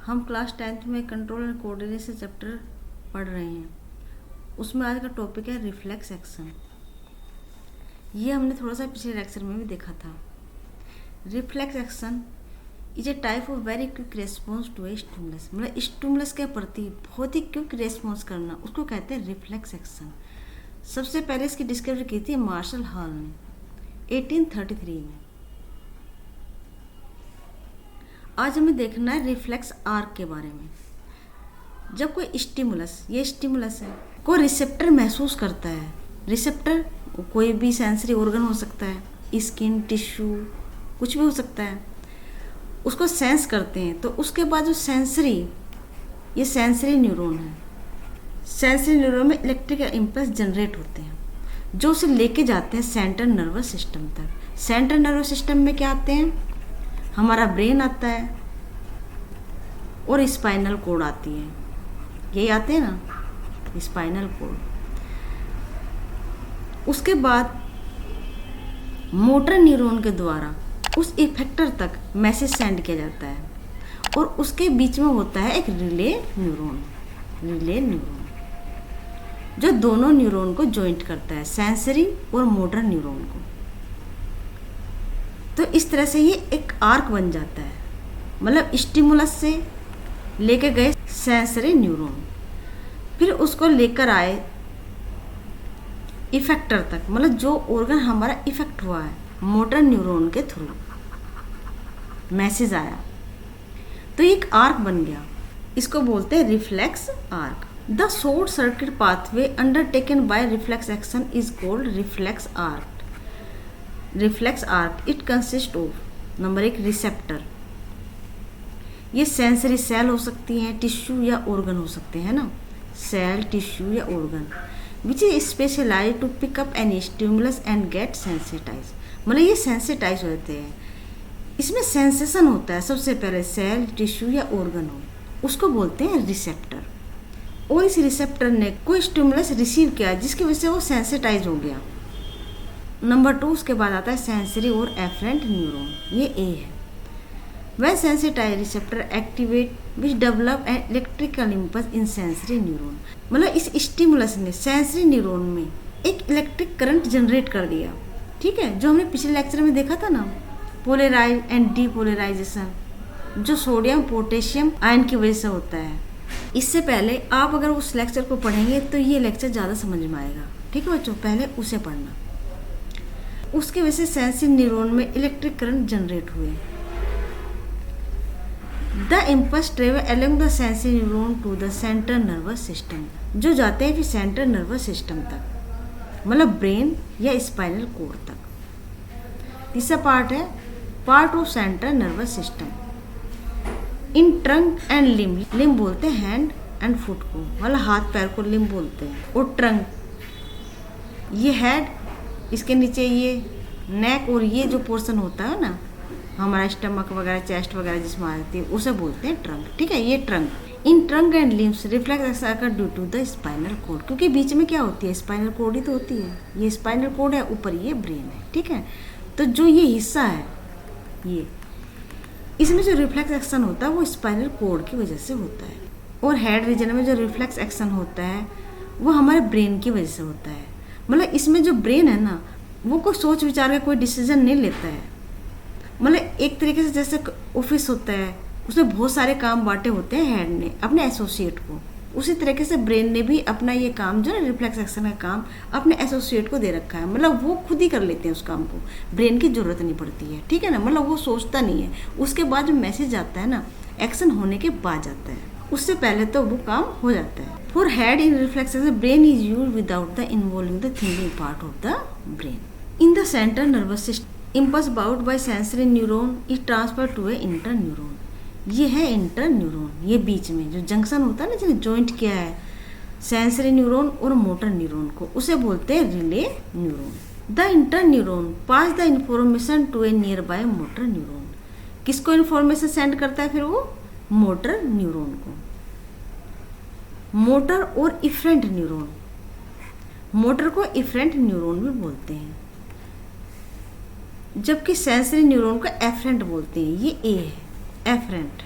हम class 10th में control and coordination chapter पढ़ रहे हैं। उसमें आज का टॉपिक है रिफ्लेक्स एक्शन। ये हमने थोड़ा सा पिछले लेक्चर में भी देखा था। Reflex action is a type of very quick response to a stimulus, मतलब स्टिमुलस के प्रति बहुत ही क्विक रेस्पॉन्स करना, उसको कहते हैं रिफ्लेक्स एक्शन। सबसे पहले इसकी डिस्कवरी की थी मार्शल हॉल ने 1833 में। आज हमें देखना है रिफ्लेक्स आर्क के बारे में। जब कोई स्टिमुलस, ये स्टिमुलस है, को रिसेप्टर महसूस करता है। रिसेप्टर कोई भी सेंसरी ऑर्गन हो सकता है, स्किन, टिश्यू, कुछ भी हो सकता है। उसको सेंस करते हैं तो उसके बाद जो ये सेंसरी न्यूरॉन है। सेंसरी न्यूरॉन में इलेक्ट्रिकल इम्पल्स जनरेट होते हैं जो उसे लेके जाते हैं सेंट्रल नर्वस सिस्टम तक। सेंट्रल नर्वस सिस्टम में क्या आते हैं? हमारा ब्रेन आता है और स्पाइनल कॉर्ड आती है, यही आते हैं ना, स्पाइनल कॉर्ड। उसके बाद मोटर न्यूरॉन के द्वारा उस इफेक्टर तक मैसेज सेंड किया जाता है और उसके बीच में होता है एक रिले न्यूरॉन जो दोनों न्यूरॉन को जॉइंट करता है, सेंसरी और मोटर न्यूरॉन को। तो इस तरह से ये एक आर्क बन जाता है, मतलब स्टिमुलस से लेके गए सेंसरी न्यूरॉन, फिर उसको लेकर आए इफेक्टर तक, मतलब जो ऑर्गन हमारा इफेक्ट हुआ है, मोटर न्यूरॉन के थ्रू मैसेज आया तो एक आर्क बन गया। इसको बोलते हैं reflex arc. The short circuit pathway undertaken by reflex action is called reflex arc. Reflex arc it consist of number 1 receptor. ये सेंसरी सेल हो सकती हैं, टिश्यू या ऑर्गन हो सकते हैं ना, सेल, टिश्यू या organ which is specialised to pick up any stimulus and get sensitise, मतलब ये सेंसिटाइज होते हैं। इसमें सेंसेशन होता है सबसे पहले, सेल, टिश्यू या ऑर्गन हो, उसको बोलते हैं रिसेप्टर। और इस रिसेप्टर ने कोई स्टिमुलस रिसीव किया जिसकी वजह से वो सेंसिटाइज हो गया। नंबर 2 उसके बाद आता है सेंसरी और एफरेंट न्यूरॉन, ये ए है। वह sensitise receptor activate which develop an electrical impulse in sensory neuron, मतलब इस स्टिमुलस ने सेंसरी न्यूरॉन में एक इलेक्ट्रिक करंट जनरेट कर दिया। ठीक है, जो हमने पिछले लेक्चर में देखा था ना, पोलराइज एंड डीपोलराइजेशन, जो सोडियम पोटेशियम आयन की वजह से होता है। इससे पहले आप अगर उस लेक्चर को पढ़ेंगे तो ये लेक्चर ज़्यादा समझ में आएगा। ठीक है बच्चों, पहले उसे पढ़ना। उसकी वजह से सेंसरी न्यूरॉन में इलेक्ट्रिक करंट जनरेट हुए। The impulse travel along the sensory neuron to the central nervous system, जो जाते हैं फिर सेंट्रल नर्वस सिस्टम तक, मतलब ब्रेन या स्पाइनल कॉर्ड तक। तीसरा पार्ट है part of central nervous system in trunk and limb. Limb बोलते हैं हैंड एंड फुट को, मतलब हाथ पैर को लिम्ब बोलते हैं। और ट्रंक, ये हेड, इसके नीचे ये नेक, और ये जो पोर्शन होता है ना हमारा स्टमक वगैरह, चेस्ट वगैरह जिसमें आती है, उसे बोलते हैं ट्रंक। ठीक है, ये trunk. In trunk and limbs reflex occur due to the spinal cord, क्योंकि बीच में क्या होती है, स्पाइनल कॉर्ड ही तो होती है। ये स्पाइनल कॉर्ड है, ऊपर ये ब्रेन है। ठीक है, तो जो ये हिस्सा है, ये इसमें जो रिफ्लेक्स एक्शन होता है वो स्पाइनल कॉर्ड की वजह से होता है। और हेड रीजन में जो रिफ्लेक्स एक्शन होता है वो हमारे ब्रेन की वजह से होता है। मतलब इसमें जो ब्रेन है ना, वो कोई सोच विचार के कोई डिसीजन नहीं लेता है। मतलब एक तरीके से जैसे ऑफिस होता है, उसमें बहुत सारे काम बांटे होते हैं हेड ने अपने एसोसिएट को, उसी तरीके से ब्रेन ने भी अपना ये काम जो है रिफ्लेक्स एक्शन का काम अपने एसोसिएट को दे रखा है। मतलब वो खुद ही कर लेते हैं उस काम को, ब्रेन की जरूरत नहीं पड़ती है। ठीक है ना, मतलब वो सोचता नहीं है। उसके बाद जो मैसेज आता है ना, एक्शन होने के बाद जाता है, उससे पहले तो वो काम हो जाता है। For head in reflex action brain is used without the involving the thinking part of the brain. In the central nervous system impulse brought by sensory neuron is transfer to a inter neuron. ये है inter neuron, ये बीच में जो junction होता है ना, जिसने joint किया है सेंसरी न्यूरॉन और मोटर न्यूरॉन को, उसे बोलते हैं relay neuron. The inter neuron pass the information to a nearby motor neuron. किसको इन्फॉर्मेशन सेंड करता है फिर वो? मोटर न्यूरॉन को। मोटर और इफरेंट न्यूरॉन, मोटर को इफरेंट न्यूरॉन भी बोलते हैं, जबकि सेंसरी न्यूरॉन को एफरेंट बोलते हैं। ये ए है, एफरेंट।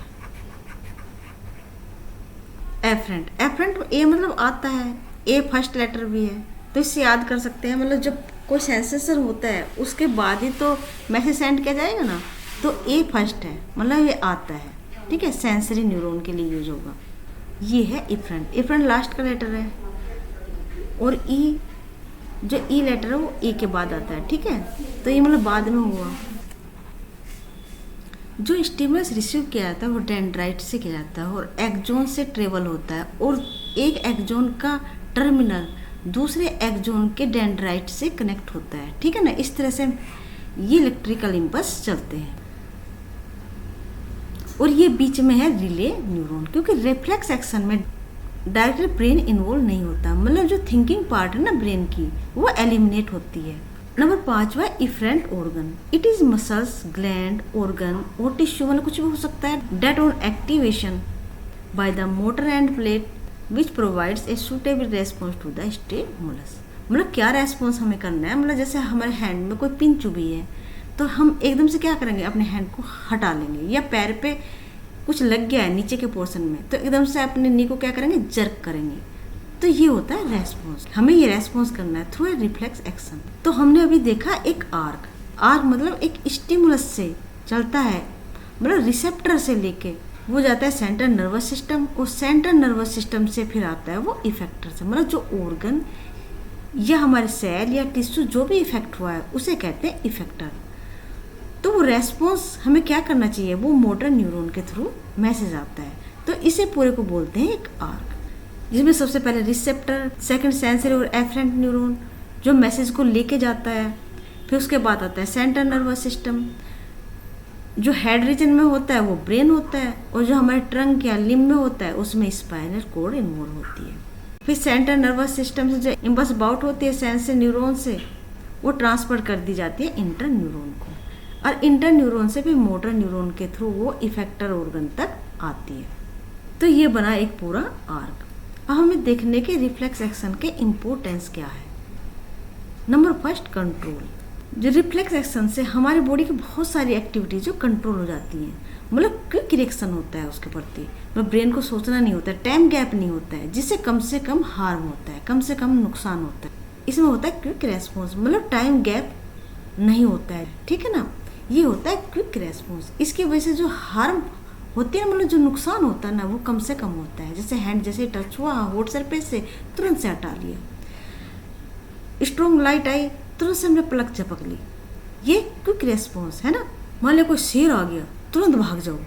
एफरेंट। एफरेंट ए मतलब आता है, ए फर्स्ट लेटर भी है, तो इससे याद कर सकते हैं। मतलब जब कोई सेंसेशन होता है उसके बाद ही तो मैसेज सेंड किया जाएगा ना, तो ए फर्स्ट है, मतलब ये आता है, ठीक है, सेंसरी न्यूरॉन के लिए यूज होगा। ये है इफरेंट। इफरेंट लास्ट का लेटर है, और ई जो ई लेटर है वो ए के बाद आता है, ठीक है, तो ये मतलब बाद में हुआ। जो स्टिमुलस रिसीव किया जाता है वो डेंड्राइट से किया जाता है और एक्सोन से ट्रेवल होता है, और एक एक्सोन का टर्मिनल दूसरे एक्सोन के डेंड्राइट से कनेक्ट होता है, ठीक है ना। इस तरह से ये इलेक्ट्रिकल इम्पल्स चलते हैं। और ये बीच में है रिले न्यूरॉन, क्योंकि रिफ्लेक्स एक्शन में डायरेक्टली ब्रेन इन्वॉल्व नहीं होता, मतलब जो थिंकिंग पार्ट है ना ब्रेन की वो एलिमिनेट होती है। नंबर 5 है efferent organ. It is muscles, gland, organ और टिश्यू, मतलब कुछ भी हो सकता है, that on activation by the motor end plate which provides a suitable response to the stimulus. मतलब क्या रेस्पॉन्स हमें करना है, मतलब जैसे हमारे हैंड में कोई पिन चुभी है तो हम एकदम से क्या करेंगे, अपने हैंड को हटा लेंगे, या पैर पे कुछ लग गया है नीचे के पोर्शन में तो एकदम से अपने नी को क्या करेंगे, जर्क करेंगे, तो ये होता है रेस्पॉन्स। हमें ये रेस्पॉन्स करना है थ्रू ए रिफ्लेक्स एक्शन। तो हमने अभी देखा एक आर्क। आर्क मतलब एक स्टिमुलस से चलता है, मतलब रिसेप्टर से लेके वो जाता है सेंट्रल नर्वस सिस्टम, और सेंट्रल नर्वस सिस्टम से फिर आता है वो इफेक्टर से, मतलब जो ऑर्गन या हमारे सेल या टिश्यू जो भी इफेक्ट हुआ है उसे कहते हैं इफेक्टर। तो वो रेस्पॉन्स हमें क्या करना चाहिए, वो मोटर न्यूरॉन के थ्रू मैसेज आता है, तो इसे पूरे को बोलते हैं एक आर्क, जिसमें सबसे पहले रिसेप्टर, सेकंड सेंसरी और एफरेंट न्यूरॉन जो मैसेज को लेके जाता है, फिर उसके बाद आता है सेंट्रल नर्वस सिस्टम, जो हेड रीजन में होता है वो ब्रेन होता है, और जो हमारे ट्रंक या लिम्ब में होता है उसमें स्पाइनल कॉर्ड इन्वॉल्व होती है। फिर सेंट्रल नर्वस सिस्टम से जो इम्पल्स बाउट होती है सेंसरी न्यूरॉन से, वो ट्रांसफर कर दी जाती है इंटर न्यूरॉन को, और इंटर न्यूरॉन से फिर मोटर न्यूरॉन के थ्रू वो इफेक्टर ऑर्गन तक आती है। तो ये बना एक पूरा आर्क। अब हमें देखने के रिफ्लेक्स एक्शन के इम्पोर्टेंस क्या है। Number first, control. जो रिफ्लेक्स एक्शन से हमारी बॉडी की बहुत सारी एक्टिविटी जो कंट्रोल हो जाती हैं, मतलब क्विक रिएक्शन होता है उसके प्रति, मतलब ब्रेन को सोचना नहीं होता है, टाइम गैप नहीं होता है, जिससे कम से कम हार्म होता है, कम से कम नुकसान होता है। इसमें होता है क्विक रेस्पॉन्स, मतलब टाइम गैप नहीं होता है, ठीक है ना, ये होता है क्विक रेस्पॉन्स। इसकी वजह से जो हार्म होती है, मतलब जो नुकसान होता है ना, वो कम से कम होता है। जैसे हैंड जैसे टच हुआ हॉट सरफेस से, तुरंत से हटा लिया, स्ट्रॉन्ग लाइट आई, तुरंत से हमने पलक झपक ली, ये क्विक रेस्पॉन्स है ना। मान लो कोई शेर आ गया, तुरंत भाग जाओ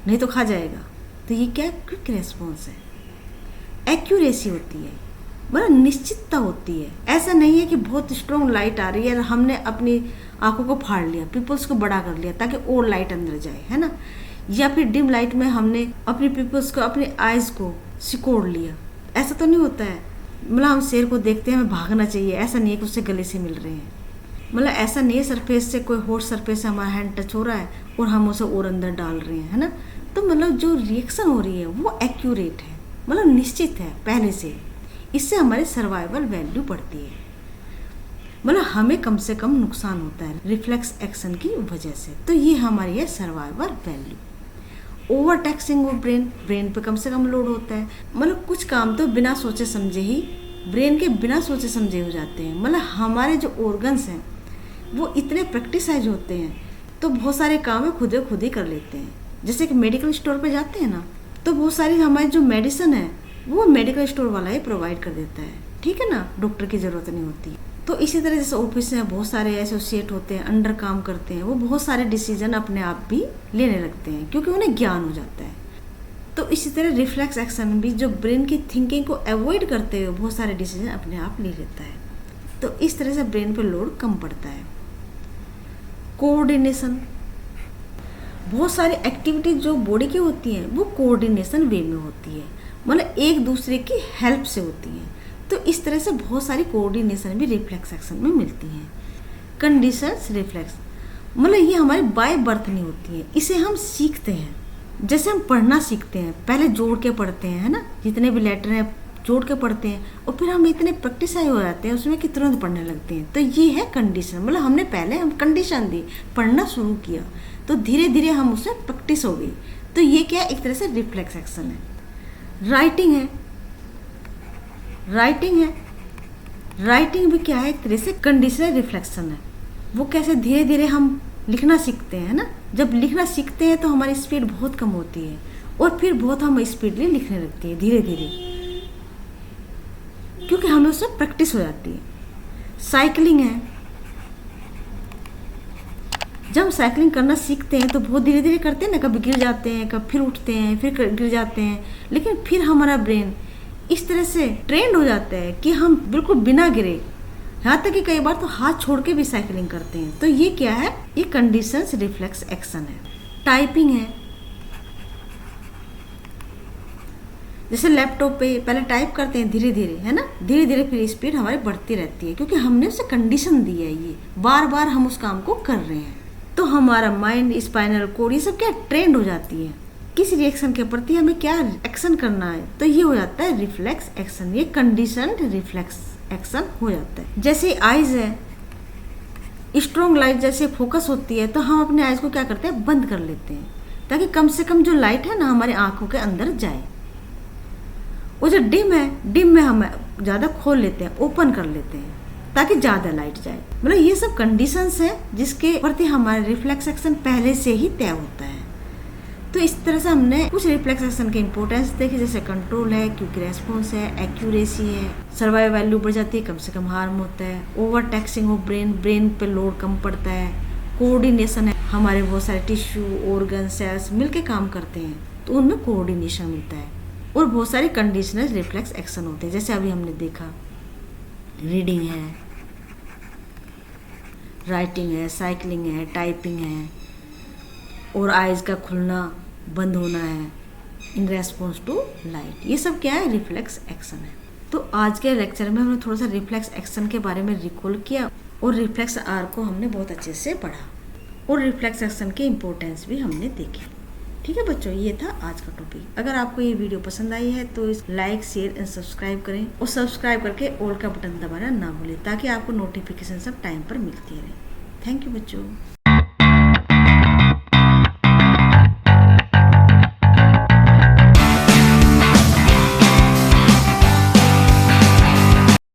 नहीं तो खा जाएगा, तो ये क्या क्विक रेस्पॉन्स है। एक्यूरेसी होती है, मतलब निश्चितता होती है। ऐसा नहीं है कि बहुत स्ट्रॉन्ग लाइट आ रही है और हमने अपनी आंखों को फाड़ लिया, पिपल्स को बड़ा कर लिया ताकि और लाइट अंदर जाए, है ना, या फिर डिम लाइट में हमने अपनी पिपल्स को, अपनी आइज को सिकोड़ लिया, ऐसा तो नहीं होता है। मतलब हम शेर को देखते हैं हमें भागना चाहिए, ऐसा नहीं है कि उससे गले से मिल रहे हैं, मतलब ऐसा नहीं है सरफेस से, कोई हॉट सरफेस से हमारा हैंड टच हो रहा है और हम उसे और अंदर डाल रहे हैं, है ना। तो मतलब जो रिएक्शन हो रही है वो एक्यूरेट है, मतलब निश्चित है पहले से, इससे हमारी सर्वाइवल वैल्यू बढ़ती है, मतलब हमें कम से कम नुकसान होता है रिफ्लेक्स एक्शन की वजह से। तो ये हमारी है survival value. Overtaxing of brain, brain पे कम से कम लोड होता है, मतलब कुछ काम तो बिना सोचे समझे ही, ब्रेन के बिना सोचे समझे हो जाते हैं। मतलब हमारे जो ऑर्गन्स हैं वो इतने प्रैक्टिसाइज होते हैं, तो बहुत सारे काम है खुद ही कर लेते हैं। जैसे कि मेडिकल स्टोर पे जाते हैं ना, तो बहुत सारी हमारी जो मेडिसिन है वो मेडिकल स्टोर वाला ही प्रोवाइड कर देता है, ठीक है ना, डॉक्टर की ज़रूरत नहीं होती। तो इसी तरह जैसे ऑफिस में बहुत सारे एसोसिएट होते हैं, अंडर काम करते हैं, वो बहुत सारे डिसीजन अपने आप भी लेने लगते हैं क्योंकि उन्हें ज्ञान हो जाता है। तो इसी तरह रिफ्लेक्स एक्शन भी जो ब्रेन की थिंकिंग को अवॉइड करते हुए बहुत सारे डिसीजन अपने आप ले लेता है। तो इस तरह से ब्रेन पर लोड कम पड़ता है। कोऑर्डिनेशन, बहुत सारी एक्टिविटी जो बॉडी की होती हैं वो कोऑर्डिनेशन वे में होती है, मतलब एक दूसरे की हेल्प से होती है। तो इस तरह से बहुत सारी कोऑर्डिनेशन भी रिफ्लेक्स एक्शन में मिलती हैं। कंडीशंस रिफ्लेक्स, मतलब ये हमारी बाय बर्थ नहीं होती है, इसे हम सीखते हैं। जैसे हम पढ़ना सीखते हैं, पहले जोड़ के पढ़ते हैं, है ना, जितने भी लेटर हैं जोड़ के पढ़ते हैं, और फिर हम इतने प्रैक्टिसाइज हो जाते हैं उसमें कि तुरंत पढ़ने लगते हैं। तो ये है कंडीशन, मतलब हमने पहले हम कंडीशन दी, पढ़ना शुरू किया, तो धीरे धीरे हम उसमें प्रैक्टिस हो गई। तो ये क्या एक तरह से रिफ्लेक्स एक्शन है। राइटिंग है, राइटिंग है, राइटिंग भी क्या है, एक तरह से कंडीशनल रिफ्लेक्शन है। वो कैसे, धीरे धीरे हम लिखना सीखते हैं ना, जब लिखना सीखते हैं तो हमारी स्पीड बहुत कम होती है और फिर बहुत हम स्पीडली लिखने लगते हैं धीरे धीरे, क्योंकि हमें उससे प्रैक्टिस हो जाती है। साइकिलिंग है, जब साइकिलिंग करना सीखते हैं तो बहुत धीरे धीरे करते हैं ना, कभी गिर जाते हैं, कभी फिर उठते हैं, फिर गिर जाते हैं, लेकिन फिर हमारा ब्रेन इस तरह से ट्रेंड हो जाता है कि हम बिल्कुल बिना गिरे, यहाँ तक कि कई बार तो हाथ छोड़ के भी साइकिलिंग करते हैं। तो ये क्या है, ये कंडीशंस रिफ्लेक्स एक्शन है। टाइपिंग है, जैसे लैपटॉप पे पहले टाइप करते हैं धीरे धीरे, है ना, धीरे धीरे फिर स्पीड हमारी बढ़ती रहती है, क्योंकि हमने उसे कंडीशन दी है, ये बार बार हम उस काम को कर रहे हैं। तो हमारा माइंड, स्पाइनल कोड, ये सब क्या ट्रेंड हो जाती है, किस रिएक्शन के प्रति हमें क्या एक्शन करना है, तो ये हो जाता है रिफ्लेक्स एक्शन, ये कंडीशनड रिफ्लेक्स एक्शन हो जाता है। जैसे आइज है, स्ट्रॉन्ग लाइट जैसे फोकस होती है तो हम अपने आइज को क्या करते हैं, बंद कर लेते हैं, ताकि कम से कम जो लाइट है ना हमारी आंखों के अंदर जाए। वो जो डिम है, डिम में हम ज़्यादा खोल लेते हैं, ओपन कर लेते हैं ताकि ज़्यादा लाइट जाए। मतलब ये सब कंडीशंस है जिसके प्रति हमारा रिफ्लेक्स एक्शन पहले से ही तय होता है। तो इस तरह से हमने कुछ रिफ्लेक्स एक्शन के इंपॉर्टेंस देखे, जैसे कंट्रोल है, क्विक रेस्पॉन्स है, एक्यूरेसी है, सर्वाइव वैल्यू बढ़ जाती है, कम से कम हार्म होता है, overtaxing of brain, brain पे लोड कम पड़ता है, कोऑर्डिनेशन है, हमारे बहुत सारे टिश्यू, ऑर्गन, सेल्स मिलके काम करते हैं तो उनमें कोऑर्डिनेशन मिलता है, और बहुत सारे कंडीशनल रिफ्लेक्स एक्शन होते हैं, जैसे अभी हमने देखा रीडिंग है, राइटिंग है, साइकिलिंग है, टाइपिंग है, और आइज का खुलना बंद होना है इन रेस्पॉन्स टू लाइट। ये सब क्या है, रिफ्लेक्स एक्शन है। तो आज के लेक्चर में हमने थोड़ा सा रिफ्लेक्स एक्शन के बारे में रिकॉल किया और रिफ्लेक्स आर को हमने बहुत अच्छे से पढ़ा और रिफ्लेक्स एक्शन के इम्पोर्टेंस भी हमने देखी। ठीक है बच्चों, ये था आज का टॉपिक। अगर आपको ये वीडियो पसंद आई है तो इस लाइक, शेयर एंड सब्सक्राइब करें, और सब्सक्राइब करके ऑल का बटन दबाना ना भूलें, ताकि आपको नोटिफिकेशन सब टाइम पर मिलती रहे। थैंक यू बच्चों।